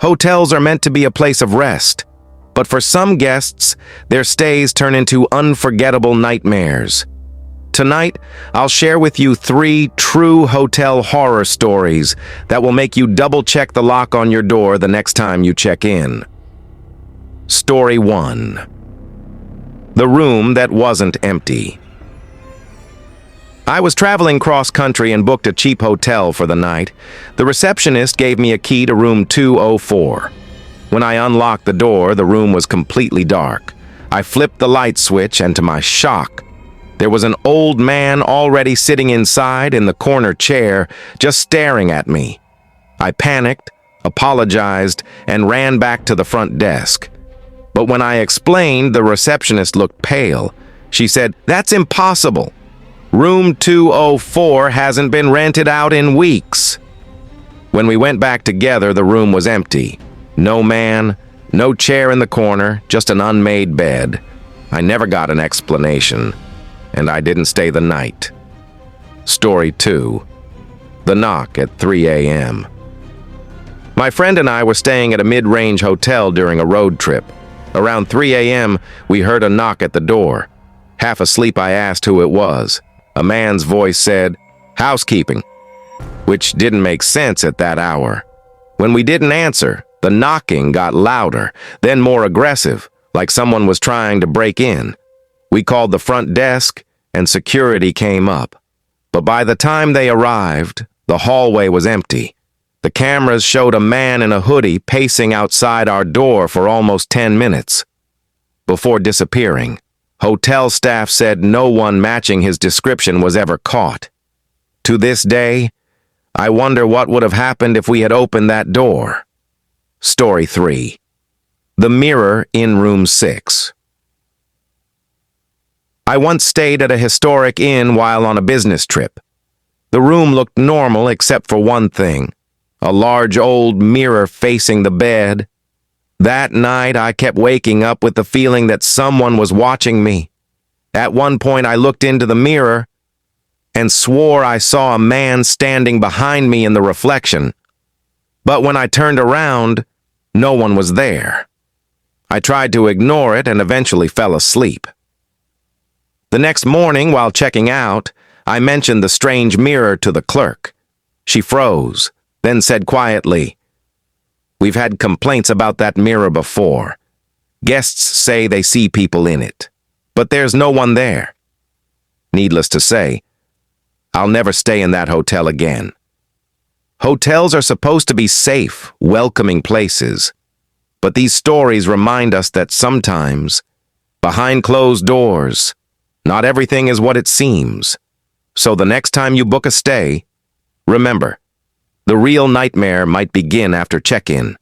Hotels are meant to be a place of rest, but for some guests, their stays turn into unforgettable nightmares. Tonight, I'll share with you 3 true hotel horror stories that will make you double-check the lock on your door the next time you check in. Story 1. The room that wasn't empty. I was traveling cross-country and booked a cheap hotel for the night. The receptionist gave me a key to room 204. When I unlocked the door, the room was completely dark. I flipped the light switch, and to my shock, there was an old man already sitting inside in the corner chair, just staring at me. I panicked, apologized, and ran back to the front desk. But when I explained, the receptionist looked pale. She said, "That's impossible. Room 204 hasn't been rented out in weeks." When we went back together, the room was empty. No man, no chair in the corner, just an unmade bed. I never got an explanation, and I didn't stay the night. Story 2. The knock at 3 a.m. My friend and I were staying at a mid-range hotel during a road trip. Around 3 a.m., we heard a knock at the door. Half asleep, I asked who it was. A man's voice said, "Housekeeping," which didn't make sense at that hour. When we didn't answer, the knocking got louder, then more aggressive, like someone was trying to break in. We called the front desk, and security came up. But by the time they arrived, the hallway was empty. The cameras showed a man in a hoodie pacing outside our door for almost 10 minutes. Before disappearing, hotel staff said no one matching his description was ever caught. To this day, I wonder what would have happened if we had opened that door. Story 3. The mirror in room 6. I once stayed at a historic inn while on a business trip. The room looked normal except for one thing: a large old mirror facing the bed. That night, I kept waking up with the feeling that someone was watching me. At one point, I looked into the mirror and swore I saw a man standing behind me in the reflection. But when I turned around, no one was there. I tried to ignore it and eventually fell asleep. The next morning, while checking out, I mentioned the strange mirror to the clerk. She froze, then said quietly, "We've had complaints about that mirror before. Guests say they see people in it, but there's no one there." Needless to say, I'll never stay in that hotel again. Hotels are supposed to be safe, welcoming places, but these stories remind us that sometimes, behind closed doors, not everything is what it seems. So the next time you book a stay, remember, the real nightmare might begin after check-in.